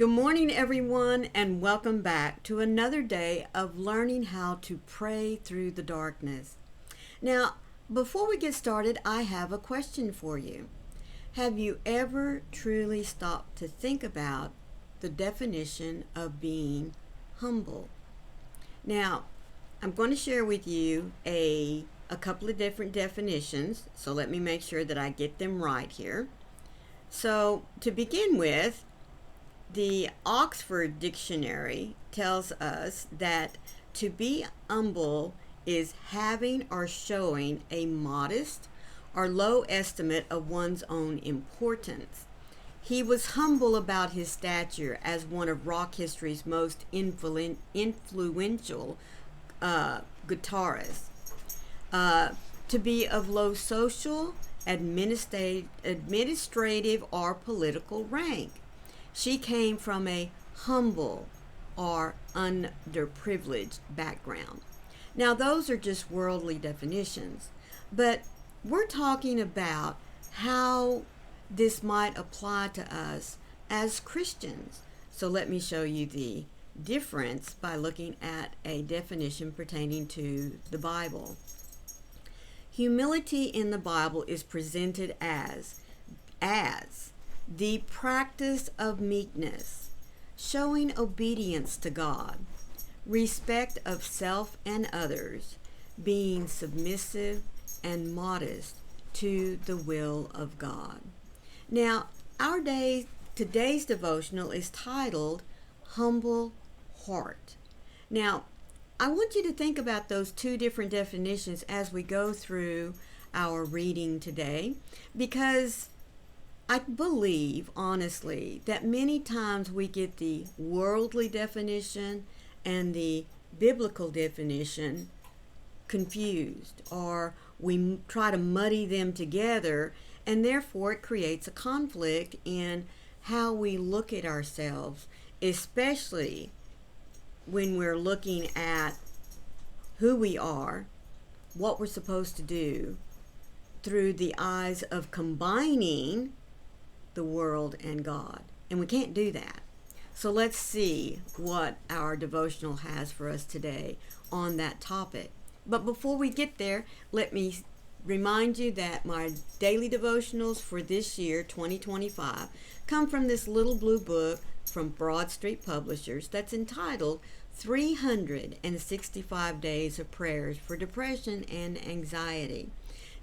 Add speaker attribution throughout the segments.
Speaker 1: Good morning, everyone, and welcome back to another day of learning how to pray through the darkness. Now, before we get started, I have a question for you. Have you ever truly stopped to think about the definition of being humble? Now, I'm going to share with you a couple of different definitions, so let me make sure that I get them right here. So, to begin with, the Oxford Dictionary tells us that to be humble is having or showing a modest or low estimate of one's own importance. He was humble about his stature as one of rock history's most influential guitarists. To be of low social, administrative, or political rank. She came from a humble or underprivileged background. Now, those are just worldly definitions, but we're talking about how this might apply to us as Christians. So let me show you the difference by looking at a definition pertaining to the Bible. Humility in the Bible is presented as the practice of meekness, showing obedience to God, respect of self and others, being submissive and modest to the will of God. Now, today's devotional is titled Humble Heart. Now, I want you to think about those two different definitions as we go through our reading today, because I believe, honestly, that many times we get the worldly definition and the biblical definition confused, or we try to muddy them together, and therefore it creates a conflict in how we look at ourselves, especially when we're looking at who we are, what we're supposed to do, through the eyes of combining the world and God. And we can't do that. So let's see what our devotional has for us today on that topic. But before we get there, let me remind you that my daily devotionals for this year, 2025, come from this little blue book from Broad Street Publishers that's entitled 365 Days of Prayers for Depression and Anxiety.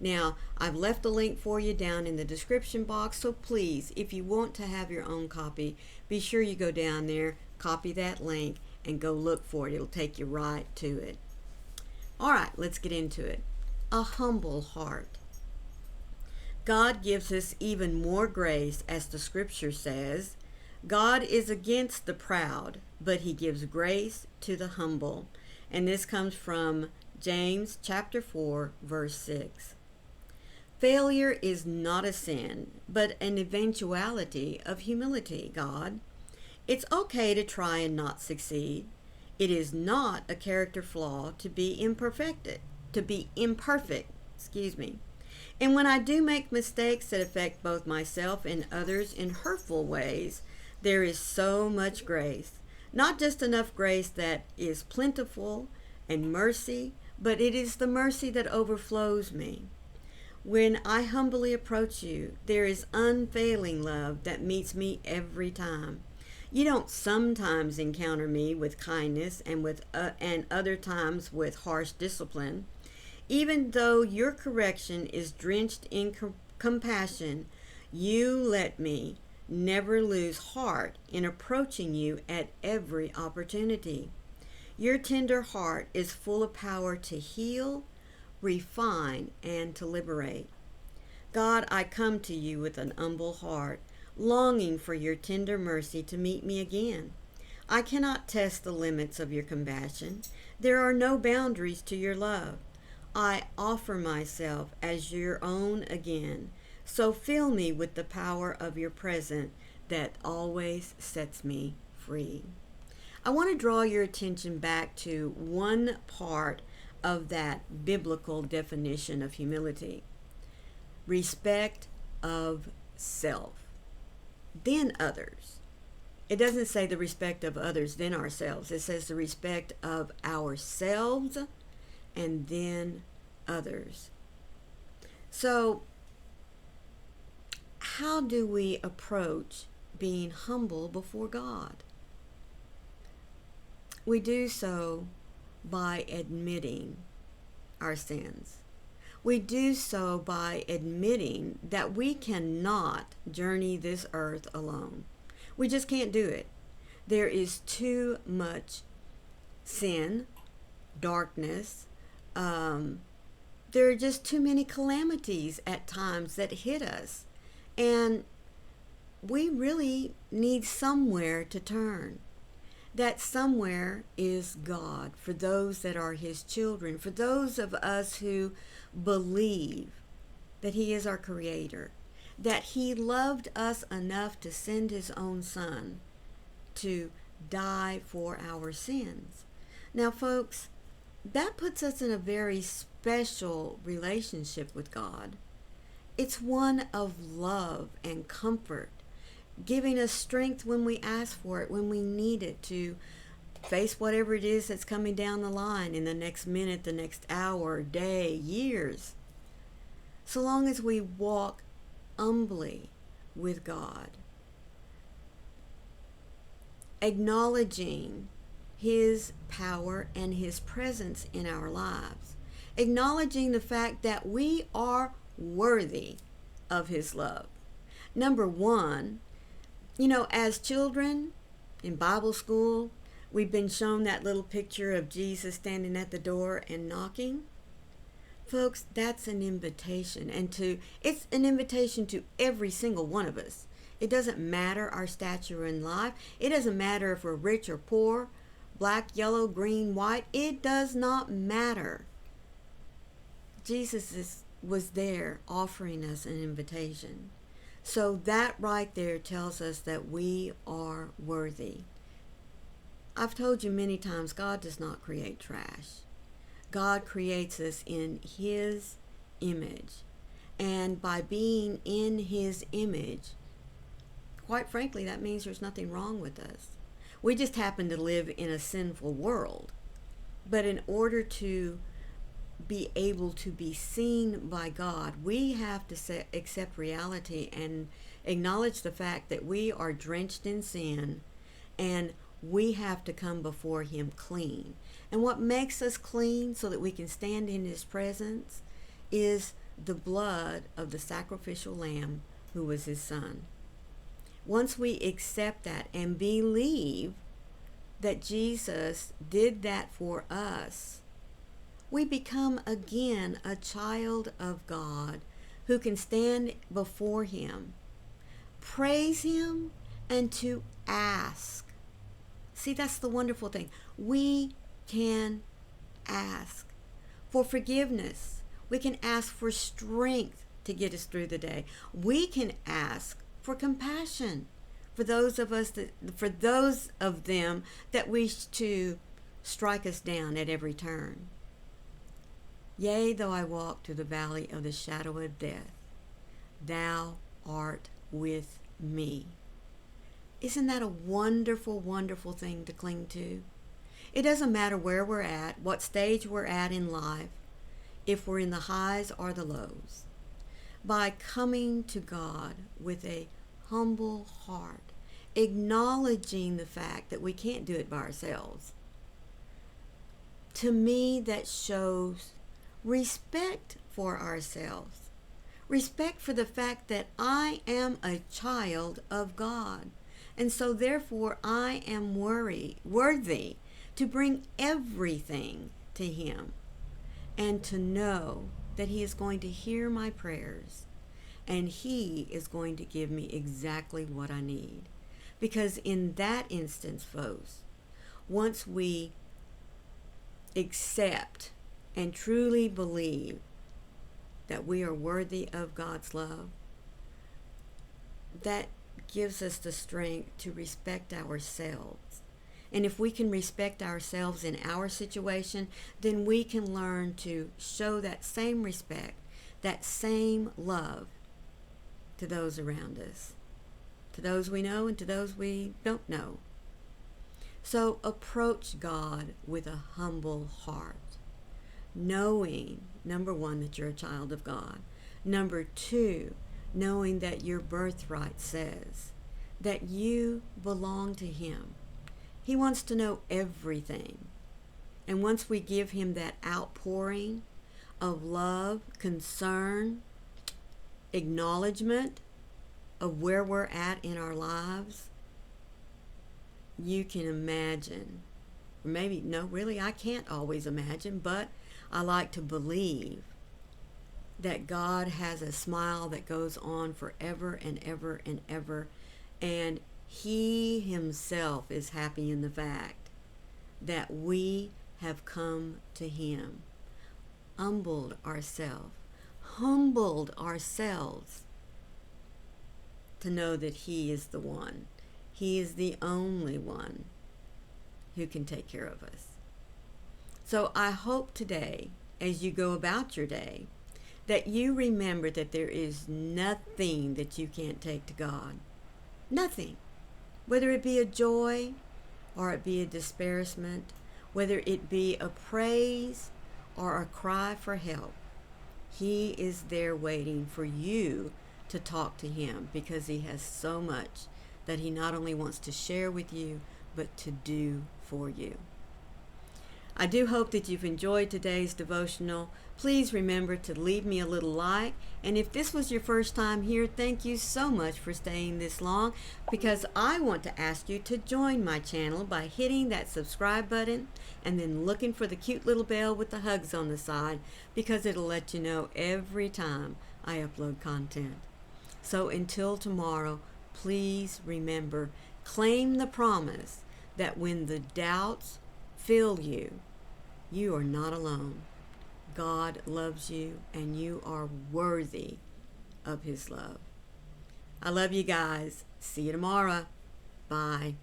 Speaker 1: Now, I've left a link for you down in the description box, so please, if you want to have your own copy, be sure you go down there, copy that link, and go look for it. It'll take you right to it. All right, let's get into it. A humble heart. God gives us even more grace, as the scripture says. God is against the proud, but he gives grace to the humble. And this comes from James chapter 4, verse 6. Failure is not a sin, but an eventuality of humility, God. It's okay to try and not succeed. It is not a character flaw to be imperfect, And when I do make mistakes that affect both myself and others in hurtful ways, there is so much grace. Not just enough grace that is plentiful and mercy, but it is the mercy that overflows me. When I humbly approach you, there is unfailing love that meets me every time. You don't sometimes encounter me with kindness and other times with harsh discipline. Even though your correction is drenched in compassion, you let me never lose heart in approaching you at every opportunity. Your tender heart is full of power to heal, refine, and to liberate. God, I come to you with an humble heart, longing for your tender mercy to meet me again. I cannot test the limits of your compassion. There are no boundaries to your love. I offer myself as your own again, so fill me with the power of your presence that always sets me free. I want to draw your attention back to one part of that biblical definition of humility. Respect of self, then others. It doesn't say the respect of others, then ourselves. It says the respect of ourselves and then others. So, how do we approach being humble before God? We do so by admitting our sins. We do so by admitting that we cannot journey this earth alone. We just can't do it. There is too much sin, darkness. There are just too many calamities at times that hit us. And we really need somewhere to turn. That somewhere is God for those that are His children, for those of us who believe that He is our Creator, that He loved us enough to send His own Son to die for our sins. Now, folks, that puts us in a very special relationship with God. It's one of love and comfort, giving us strength when we ask for it, when we need it to face whatever it is that's coming down the line in the next minute, the next hour, day, years. So long as we walk humbly with God, acknowledging His power and His presence in our lives, acknowledging the fact that we are worthy of His love. Number one, as children in Bible school, we've been shown that little picture of Jesus standing at the door and knocking. Folks, that's an invitation. It's an invitation to every single one of us. It doesn't matter our stature in life. It doesn't matter if we're rich or poor, black, yellow, green, white. It does not matter. Jesus was there offering us an invitation. So that right there tells us that we are worthy. I've told you many times, God does not create trash. God creates us in His image. And by being in His image, quite frankly, that means there's nothing wrong with us. We just happen to live in a sinful world. But in order to be able to be seen by God, we have to accept reality and acknowledge the fact that we are drenched in sin, and we have to come before Him clean. And what makes us clean so that we can stand in His presence is the blood of the sacrificial lamb who was His Son. Once we accept that and believe that Jesus did that for us, we become again a child of God who can stand before Him, praise Him, and to ask. See, that's the wonderful thing. We can ask for forgiveness. We can ask for strength to get us through the day. We can ask for compassion for those of them that wish to strike us down at every turn. Yea, though I walk through the valley of the shadow of death, Thou art with me. Isn't that a wonderful, wonderful thing to cling to? It doesn't matter where we're at, what stage we're at in life, if we're in the highs or the lows. By coming to God with a humble heart, acknowledging the fact that we can't do it by ourselves, to me that shows respect for ourselves. Respect for the fact that I am a child of God. And so therefore I am worthy to bring everything to Him, and to know that He is going to hear my prayers, and He is going to give me exactly what I need. Because in that instance, folks, once we accept and truly believe that we are worthy of God's love, that gives us the strength to respect ourselves. And if we can respect ourselves in our situation, then we can learn to show that same respect, that same love to those around us. to those we know and to those we don't know. So approach God with a humble heart, knowing, number one, that you're a child of God. Number two, knowing that your birthright says that you belong to Him. He wants to know everything. And once we give Him that outpouring of love, concern, acknowledgement of where we're at in our lives, you can imagine, or maybe, no, really, I can't always imagine, but I like to believe that God has a smile that goes on forever and ever and ever, and He Himself is happy in the fact that we have come to Him, humbled ourselves to know that He is the one. He is the only one who can take care of us. So I hope today, as you go about your day, that you remember that there is nothing that you can't take to God. Nothing. Whether it be a joy or it be a disparagement, whether it be a praise or a cry for help, He is there waiting for you to talk to Him, because He has so much that He not only wants to share with you, but to do for you. I do hope that you've enjoyed today's devotional. Please remember to leave me a little like. And if this was your first time here, thank you so much for staying this long, because I want to ask you to join my channel by hitting that subscribe button and then looking for the cute little bell with the hugs on the side, because it'll let you know every time I upload content. So until tomorrow, please remember, claim the promise that when the doubts fill you, you are not alone. God loves you, and you are worthy of His love. I love you guys. See you tomorrow. Bye.